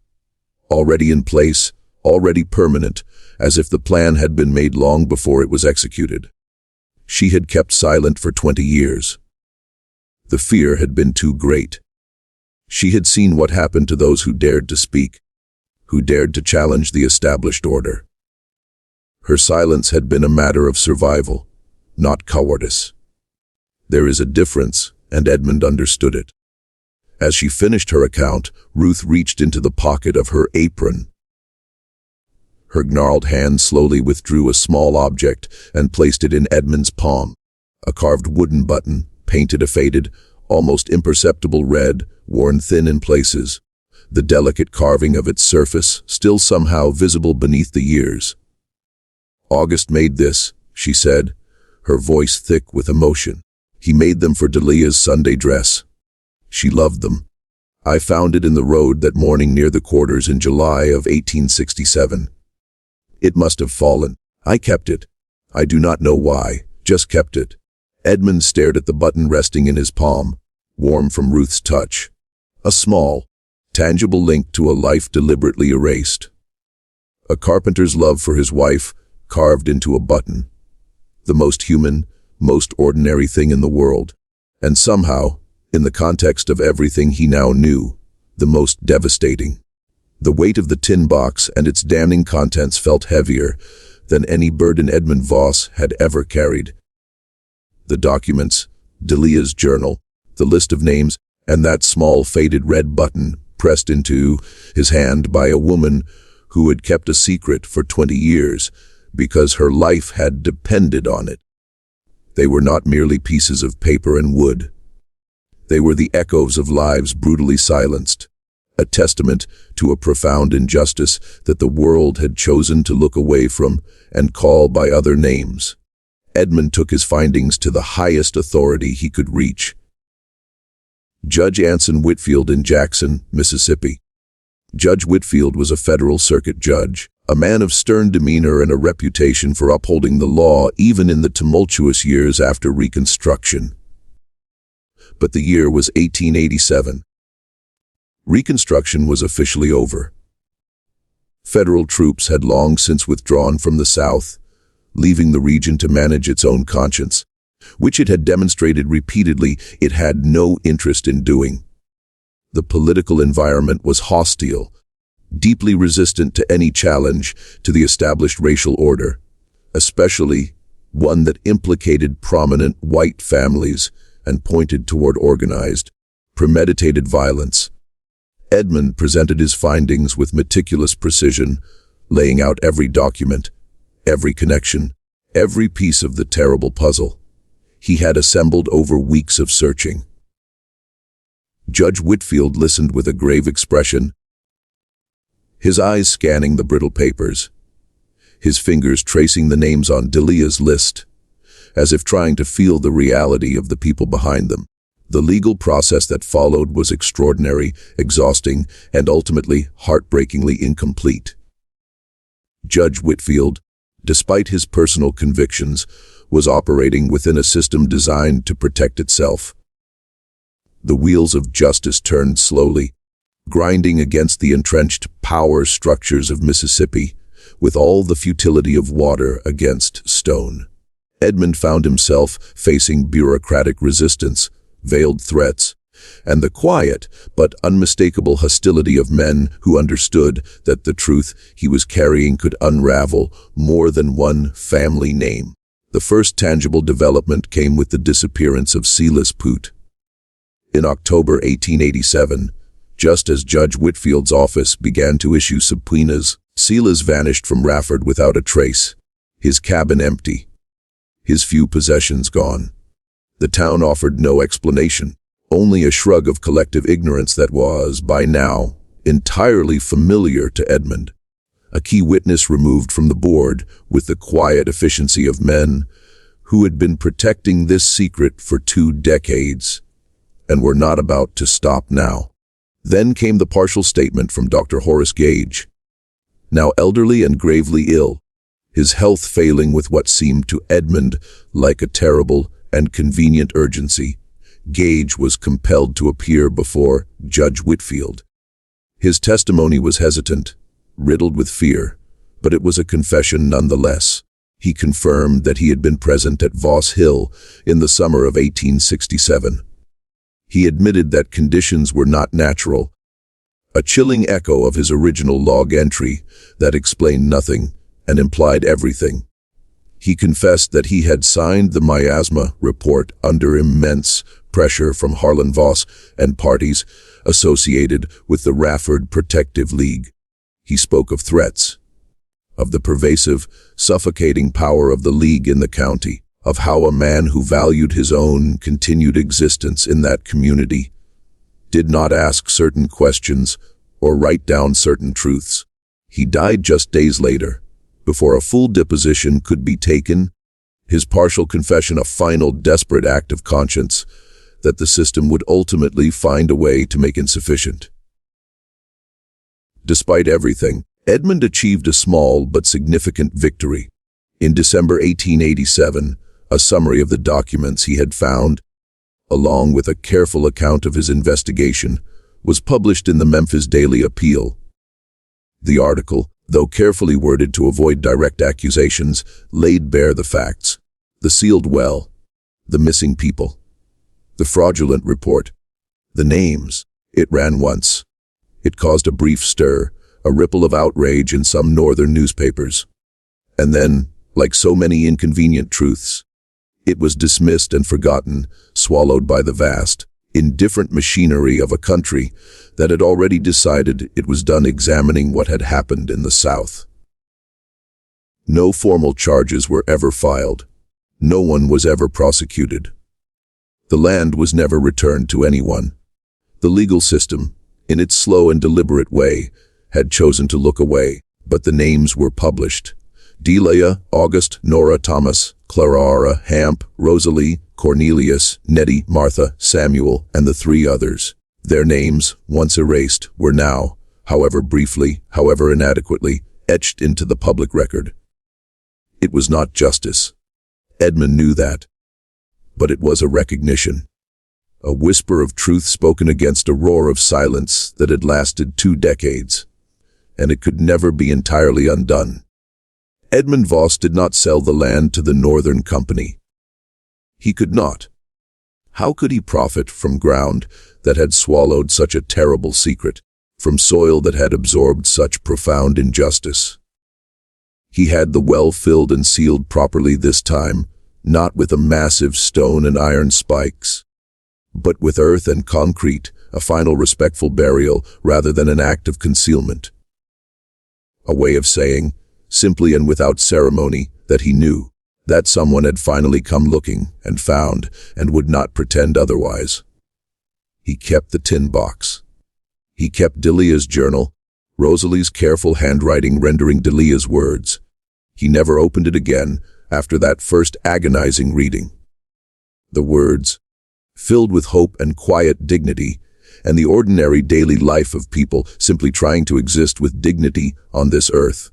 Already in place, already permanent, as if the plan had been made long before it was executed. She had kept silent for 20 years. The fear had been too great. She had seen what happened to those who dared to speak, who dared to challenge the established order. Her silence had been a matter of survival, not cowardice. There is a difference, and Edmund understood it. As she finished her account, Ruth reached into the pocket of her apron. Her gnarled hand slowly withdrew a small object and placed it in Edmund's palm. A carved wooden button, painted a faded, almost imperceptible red, worn thin in places, the delicate carving of its surface still somehow visible beneath the years. "August made this," she said, her voice thick with emotion. "He made them for Delia's Sunday dress. She loved them. I found it in the road that morning near the quarters in July of 1867. It must have fallen. I kept it. I do not know why, just kept it." Edmund stared at the button resting in his palm, warm from Ruth's touch. A small, tangible link to a life deliberately erased. A carpenter's love for his wife, carved into a button. The most human, most ordinary thing in the world. And somehow, in the context of everything he now knew, the most devastating. The weight of the tin box and its damning contents felt heavier than any burden Edmund Voss had ever carried. The documents, Delia's journal, the list of names, and that small faded red button pressed into his hand by a woman who had kept a secret for 20 years because her life had depended on it. They were not merely pieces of paper and wood. They were the echoes of lives brutally silenced, a testament to a profound injustice that the world had chosen to look away from and call by other names. Edmund took his findings to the highest authority he could reach. Judge Anson Whitfield in Jackson, Mississippi. Judge Whitfield was a federal circuit judge, a man of stern demeanor and a reputation for upholding the law even in the tumultuous years after Reconstruction. But the year was 1887. Reconstruction was officially over. Federal troops had long since withdrawn from the South, leaving the region to manage its own conscience, which it had demonstrated repeatedly it had no interest in doing. The political environment was hostile, deeply resistant to any challenge to the established racial order, especially one that implicated prominent white families and pointed toward organized, premeditated violence. Edmund presented his findings with meticulous precision, laying out every document, every connection, every piece of the terrible puzzle he had assembled over weeks of searching. Judge Whitfield listened with a grave expression, his eyes scanning the brittle papers, his fingers tracing the names on Delia's list, as if trying to feel the reality of the people behind them. The legal process that followed was extraordinary, exhausting, and ultimately heartbreakingly incomplete. Judge Whitfield, despite his personal convictions, was operating within a system designed to protect itself. The wheels of justice turned slowly, grinding against the entrenched power structures of Mississippi, with all the futility of water against stone. Edmund found himself facing bureaucratic resistance, veiled threats, and the quiet but unmistakable hostility of men who understood that the truth he was carrying could unravel more than one family name. The first tangible development came with the disappearance of Silas Poot. In October 1887, just as Judge Whitfield's office began to issue subpoenas, Silas vanished from Rafford without a trace, his cabin empty, his few possessions gone. The town offered no explanation, only a shrug of collective ignorance that was, by now, entirely familiar to Edmund. A key witness removed from the board with the quiet efficiency of men who had been protecting this secret for 2 decades and were not about to stop now. Then came the partial statement from Dr. Horace Gage. Now elderly and gravely ill, his health failing with what seemed to Edmund like a terrible and convenient urgency, Gage was compelled to appear before Judge Whitfield. His testimony was hesitant, riddled with fear, but it was a confession nonetheless. He confirmed that he had been present at Voss Hill in the summer of 1867. He admitted that conditions were not natural, a chilling echo of his original log entry that explained nothing and implied everything. He confessed that he had signed the miasma report under immense pressure from Harlan Voss and parties associated with the Rafford Protective League. He spoke of threats, of the pervasive, suffocating power of the League in the county, of how a man who valued his own continued existence in that community did not ask certain questions or write down certain truths. He died just days later, before a full deposition could be taken, his partial confession a final desperate act of conscience that the system would ultimately find a way to make insufficient. Despite everything, Edmund achieved a small but significant victory. In December 1887, a summary of the documents he had found, along with a careful account of his investigation, was published in the Memphis Daily Appeal. The article, though carefully worded to avoid direct accusations, laid bare the facts: the sealed well, the missing people, the fraudulent report, the names. It ran once. It caused a brief stir, a ripple of outrage in some northern newspapers. And then, like so many inconvenient truths, it was dismissed and forgotten, swallowed by the vast, indifferent machinery of a country that had already decided it was done examining what had happened in the South. No formal charges were ever filed. No one was ever prosecuted. The land was never returned to anyone. The legal system, in its slow and deliberate way, had chosen to look away, but the names were published. Delia, August, Nora, Thomas, Clara, Hamp, Rosalie, Cornelius, Nettie, Martha, Samuel, and the 3 others. Their names, once erased, were now, however briefly, however inadequately, etched into the public record. It was not justice. Edmund knew that. But it was a recognition. A whisper of truth spoken against a roar of silence that had lasted 2 decades. And it could never be entirely undone. Edmund Voss did not sell the land to the Northern Company. He could not. How could he profit from ground that had swallowed such a terrible secret, from soil that had absorbed such profound injustice? He had the well filled and sealed properly this time, not with a massive stone and iron spikes, but with earth and concrete, a final respectful burial rather than an act of concealment. A way of saying, simply and without ceremony, that he knew that someone had finally come looking and found and would not pretend otherwise. He kept the tin box. He kept Delia's journal, Rosalie's careful handwriting rendering Delia's words. He never opened it again after that first agonizing reading. The words, filled with hope and quiet dignity, and the ordinary daily life of people simply trying to exist with dignity on this earth,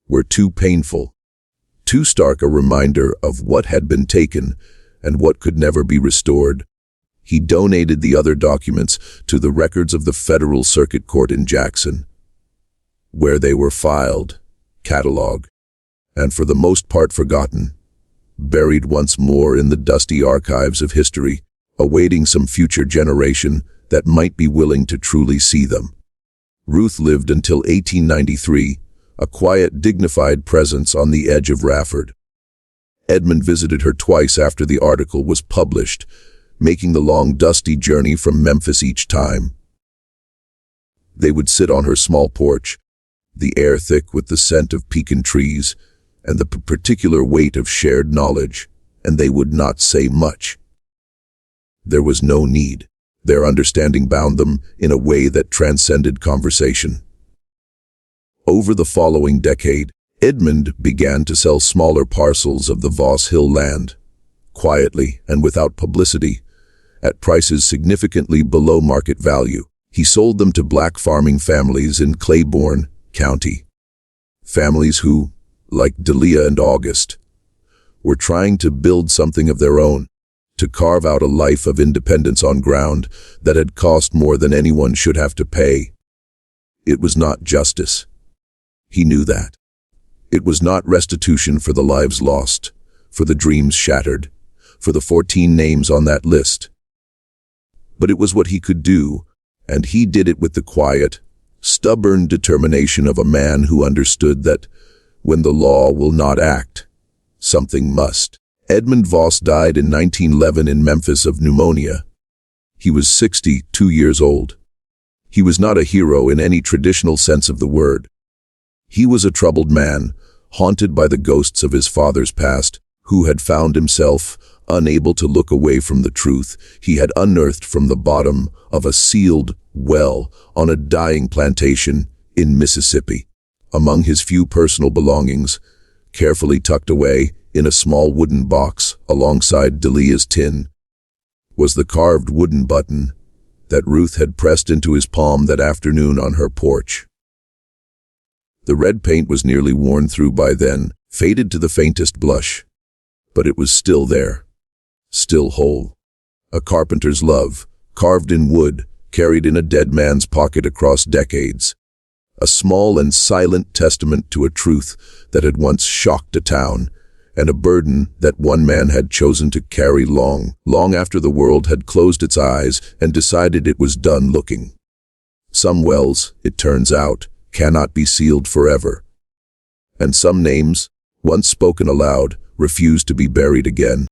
were too painful, too stark a reminder of what had been taken and what could never be restored. He donated the other documents to the records of the Federal Circuit Court in Jackson, where they were filed, cataloged, and for the most part forgotten, buried once more in the dusty archives of history, awaiting some future generation that might be willing to truly see them. Ruth lived until 1893, a quiet, dignified presence on the edge of Rafford. Edmund visited her twice after the article was published, making the long, dusty journey from Memphis each time. They would sit on her small porch, the air thick with the scent of pecan trees and the particular weight of shared knowledge, and they would not say much. There was no need. Their understanding bound them in a way that transcended conversation. Over the following decade, Edmund began to sell smaller parcels of the Voss Hill land, quietly and without publicity, at prices significantly below market value. He sold them to black farming families in Claiborne County. Families who, like Delia and August, were trying to build something of their own, to carve out a life of independence on ground that had cost more than anyone should have to pay. It was not justice. He knew that. It was not restitution for the lives lost, for the dreams shattered, for the 14 names on that list. But it was what he could do, and he did it with the quiet, stubborn determination of a man who understood that when the law will not act, something must. Edmund Voss died in 1911 in Memphis of pneumonia. He was 62 years old. He was not a hero in any traditional sense of the word. He was a troubled man, haunted by the ghosts of his father's past, who had found himself unable to look away from the truth he had unearthed from the bottom of a sealed well on a dying plantation in Mississippi. Among his few personal belongings, carefully tucked away in a small wooden box alongside Delia's tin, was the carved wooden button that Ruth had pressed into his palm that afternoon on her porch. The red paint was nearly worn through by then, faded to the faintest blush, but it was still there, still whole. A carpenter's love, carved in wood, carried in a dead man's pocket across decades. A small and silent testament to a truth that had once shocked a town, and a burden that one man had chosen to carry long after the world had closed its eyes and decided it was done looking. Some wells, it turns out, cannot be sealed forever. And some names, once spoken aloud, refuse to be buried again.